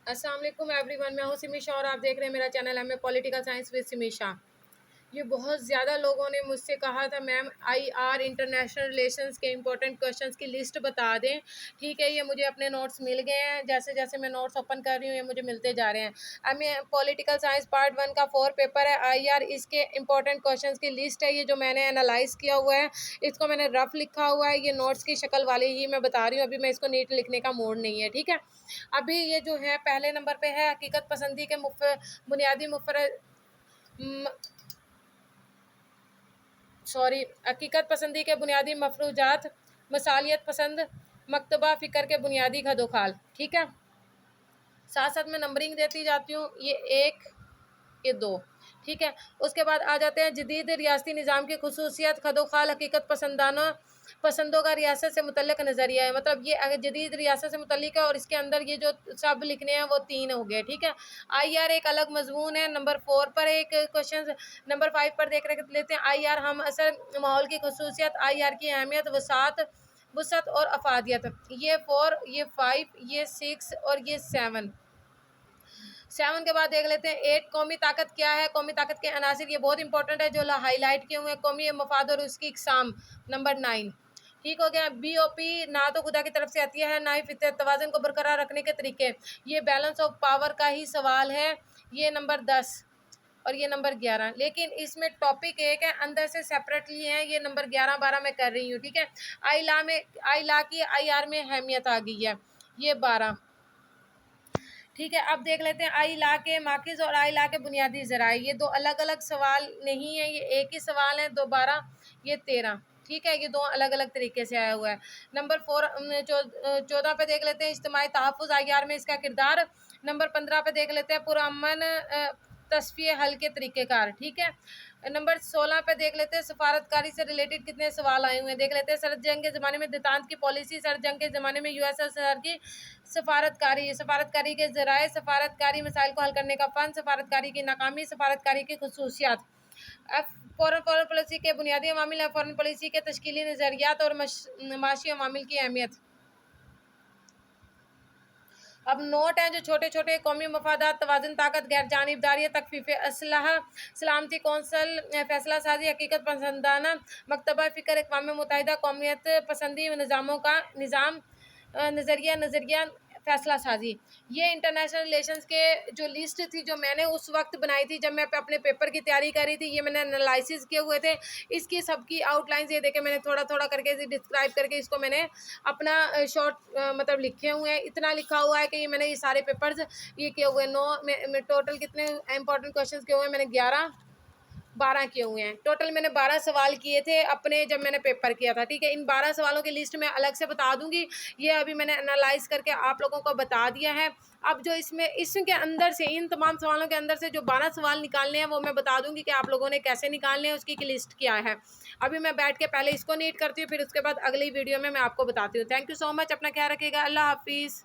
अस्सलाम वालेकुम एवरीवन, मैं हूँ सिमीशा और आप देख रहे हैं मेरा चैनल है पॉलिटिकल साइंस विद सिमीशा। ये बहुत ज़्यादा लोगों ने मुझसे कहा था मैम आईआर इंटरनेशनल रिलेशंस के इंपॉर्टेंट क्वेश्चंस की लिस्ट बता दें। ठीक है, ये मुझे अपने नोट्स मिल गए हैं। जैसे जैसे मैं नोट्स ओपन कर रही हूँ ये मुझे मिलते जा रहे हैं। अब मैं पॉलिटिकल साइंस पार्ट 1 का 4 पेपर है आईआर, इसके इंपॉर्टेंट क्वेश्चंस की लिस्ट है ये जो मैंने एनालाइज किया हुआ है। इसको मैंने रफ लिखा हुआ है, ये नोट्स की शक्ल वाली ही मैं बता रही हूँ, अभी मैं इसको नीट लिखने का मूड नहीं है। ठीक है, अभी ये जो है पहले नंबर पे है हकीकत पसंदी के बुनियादी हकीकत पसंदी के बुनियादी मफरूजात, मसालियत पसंद, मकतबा फ़िक्र के बुनियादी खदोखाल। ठीक है, साथ साथ में नंबरिंग देती जाती हूँ, ये 1, ये 2। ठीक है, उसके बाद आ जाते हैं जदीद रियासती निज़ाम की खसूसियत, खदोखाल, हकीकत पसंदों का रियासत से मुतल्लिक नज़रिया है। मतलब ये अगर जदीद रियासत से मुतल्लिक है और इसके अंदर ये जो सब लिखने हैं वो 3 हो गए। ठीक है, आईआर एक अलग मजमून है। नंबर 4 पर एक क्वेश्चन, नंबर 5 पर देख लेते हैं आईआर हम असर माहौल की खसूसियत, आईआर की अहमियत, वसात और अफादियत। ये 4, ये 5, ये 6 और ये 7 के बाद देख लेते हैं 8 कौमी ताकत क्या है, कौमी ताकत के अनासिर, ये बहुत इंपॉर्टेंट है जो हाईलाइट किए हुए हैं। कौमी मफाद और उसकी इकसाम, नंबर 9। ठीक हो गया। बीओपी ना तो खुदा की तरफ से आती है ना ही फितरत, तवाज़ुन को बरकरार रखने के तरीके, ये बैलेंस ऑफ पावर का ही सवाल है। ये नंबर 10 और ये नंबर 11, लेकिन इसमें टॉपिक एक है, अंदर से सेपरेटली है। ये नंबर 11 12 मैं कर रही हूँ। ठीक है, आई ला की आईआर में अहमियत आ गई है, ये 12। ठीक है, अब देख लेते हैं आई ला के माकिज़ और आई ला के बुनियादी ज़राए। ये 2 अलग अलग सवाल नहीं है, ये एक ही सवाल है। 2 12, ये 13। ठीक है, ये 2 अलग अलग तरीके से आया हुआ है। नंबर 14 पे देख लेते हैं इज्तिमाई तहफ़्फ़ुज़ आईआर में इसका किरदार। नंबर 15 पे देख लेते हैं पुरअमन तस्फ़िये हल के तरीक़ेकार। ठीक है, नंबर 16 पे देख लेते हैं सफारतकारी से रिलेटेड कितने सवाल आए हुए हैं। देख लेते हैं सरद जंग के ज़माने में देतांत की पॉलिसी, सरद जंग के ज़माने में यूएसएसआर की सफारतकारी के ज़राए, सफारतकारी मसाइल को हल करने का फ़न, सफारतकारी की नाकामी, सफारतकारी की खसूसियात, फ़ॉरेन पॉलिसी के बुनियादी अवामिल, फ़ॉरेन पॉलिसी के तश्कीली नज़रियात और माशी अवामिल की अहमियत। अब नोट हैं जो छोटे छोटे, कौमी मफादात, तवाज़ुन ताकत, गैर जानिबदारी, तकफ़ीफ़ असलहा, सलामती कौंसल, फ़ैसला साजी, हकीकत पसंदाना, मकतबा फ़िक्र, अक़वाम मुत्तहिदा, कौमियत पसंदी नज़रिया फ़ैसला साजी। ये इंटरनेशनल रिलेशंस के जो लिस्ट थी जो मैंने उस वक्त बनाई थी जब मैं अपने पेपर की तैयारी कर रही थी, ये मैंने एनालिसिस किए हुए थे। इसकी सबकी आउटलाइंस ये देखे मैंने थोड़ा थोड़ा करके डिस्क्राइब करके इसको मैंने अपना शॉर्ट मतलब लिखे हुए हैं। इतना लिखा हुआ है कि ये मैंने ये सारे पेपर्स ये किए हुए हैं। 9 में टोटल कितने इंपॉर्टेंट क्वेश्चन किए हुए हैं मैंने, 11 12 किए हुए हैं। टोटल मैंने 12 सवाल किए थे अपने जब मैंने पेपर किया था। ठीक है, इन 12 सवालों की लिस्ट मैं अलग से बता दूंगी। ये अभी मैंने एनालाइज करके आप लोगों को बता दिया है। अब जो इसके अंदर से इन तमाम सवालों के अंदर से जो 12 सवाल निकालने हैं वो मैं बता दूंगी कि आप लोगों ने कैसे निकालने हैं, उसकी लिस्ट क्या है। अभी मैं बैठ के पहले इसको नीट करती हूँ, फिर उसके बाद अगली वीडियो में मैं आपको बताती हूँ। थैंक यू सो मच, अपना ख्याल रखिएगा। अल्लाह हाफिज़।